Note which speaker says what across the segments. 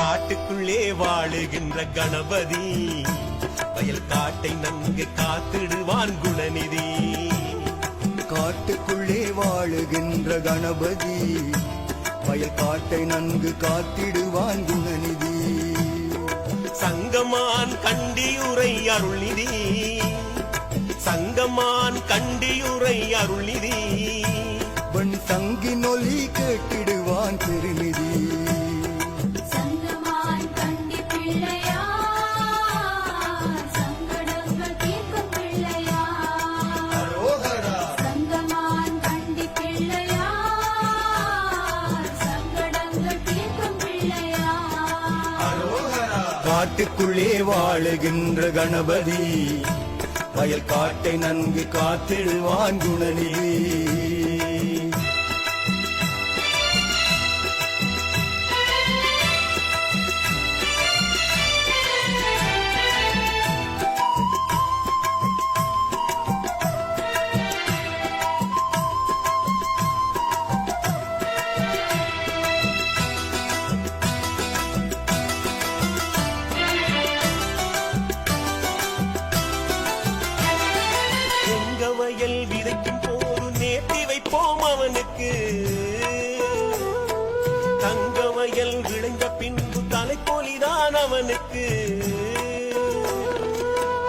Speaker 1: காட்டுக்குள்ளே வாழுகின்ற கணபதி வயல் காட்டை நன்கு காத்திடுவான் குணநிதி.
Speaker 2: காட்டுக்குள்ளே வாழுகின்ற கணபதி வயல் காட்டை நன்கு காத்திடுவான் குணநிதி.
Speaker 1: சங்கமான் கண்டியுரை அருள்நிதி, சங்கமான் கண்டியுரை அருள்நிதி.
Speaker 2: வன் சங்கின் ஒலி கேட்டிடுவான் திருநிதி.
Speaker 3: சங்கமான் கண்டி பிள்ளையா, சங்கடங்கள் தீர்க்கும் பிள்ளையா. சங்கமான் கண்டி பிள்ளையா, சங்கடங்கள் தீர்க்கும் பிள்ளையா.
Speaker 2: காட்டுக்குள்ளே வாழுகின்ற கணபதி வயல் காட்டை நன்கு காத்திடுவான் குணநிதி.
Speaker 1: வயல் விதைக்கும் போது நேர்த்தி வைப்போம் அவனுக்கு. தங்க வயல் விளைந்த பின்பு தலைக்கோலிதான் அவனுக்கு.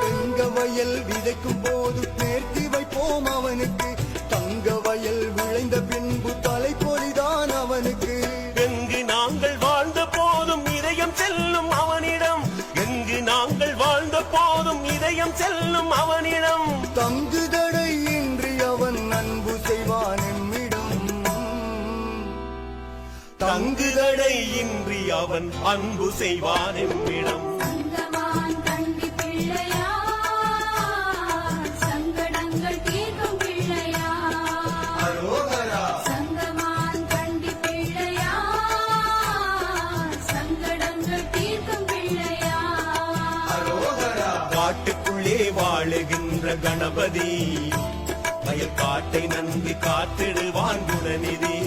Speaker 2: தங்க வயல் விதைக்கும் போது நேர்த்தி வைப்போம் அவனுக்கு. தங்க வயல் விளைந்த பின்பு தலைப்பொலிதான் அவனுக்கு.
Speaker 1: எங்கு நாங்கள் வாழ்ந்த போதும் இதயம் செல்லும் அவனிடம், எங்கு நாங்கள் வாழ்ந்த போதும் இதயம் செல்லும் அவனிடம்.
Speaker 2: தங்குதடை இன்றி அவன் அன்பு செய்வான் எம்மிடம்.
Speaker 1: தங்குதடை இன்றி அவன் அன்பு செய்வான் எம்மிடம்.
Speaker 3: சங்கமான் கண்டி பிள்ளையா, சங்கடங்கள் தீர்க்கும் பிள்ளையா. சங்கமான் கண்டி பிள்ளையா, சங்கடங்கள் தீர்க்கும் பிள்ளையா.
Speaker 1: காட்டுக்குள்ளே வாழுகின்ற கணபதி வயல் காட்டை நன்கு காத்திடுவான் குணநிதி.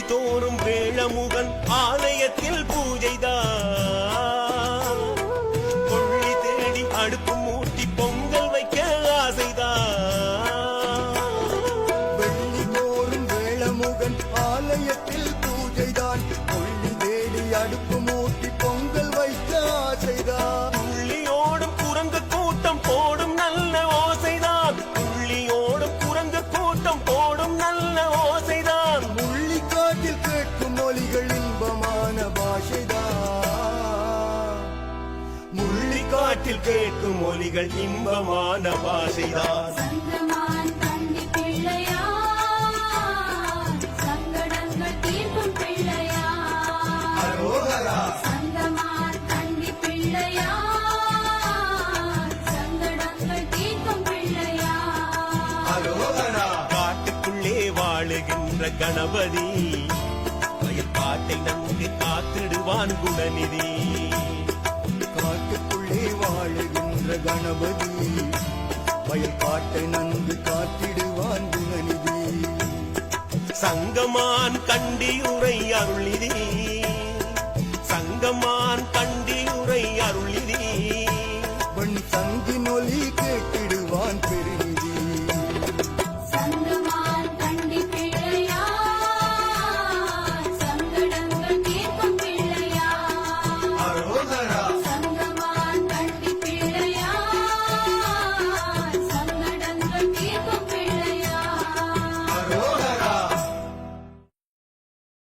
Speaker 1: தோறும் வேளமுகன் ஆலயத்தில் பூஜைதான். கொள்ளி தேடி அடுப்பு மூட்டி பொங்கல் வைக்க ஆசைதான்.
Speaker 2: வெள்ளி தோறும் வேளமுகன் ஆலயத்தில் பூஜைதான். கொள்ளி தேடி அடுப்பு மூட்டி பொங்கல் வைக்க ஆசைதான்.
Speaker 1: புள்ளியோடும் குரங்கு கூட்டம் போடும் நல்ல ஓசைதான். புள்ளியோடும் குரங்கு கூட்டம் போடும் நல்ல ஓசைதான்.
Speaker 2: முள்ளிக்காட்டில் கேட்கும் மொழிகள் இன்பமான பாஷைதான்.
Speaker 1: முள்ளிக்காட்டில் கேட்கும் மொழிகள் இன்பமான பாஷைதான்.
Speaker 3: சங்கமான் கண்டி பிள்ளையா, சங்கடங்கள் தீர்க்கும் பிள்ளையா. சங்கமான் கண்டி பிள்ளையா, சங்கடங்கள் தீர்க்கும் பிள்ளையா.
Speaker 1: காட்டுக்குள்ளே வாழுகின்ற கணபதி வயல் காட்டை நன்கு காத்திடுவான் குணநிதி.
Speaker 2: காட்டுக்குள்ளே வாழுகின்ற கணபதி வயல் காட்டை நன்கு காத்திடுவான் குணநிதி.
Speaker 1: சங்கமான் கண்டி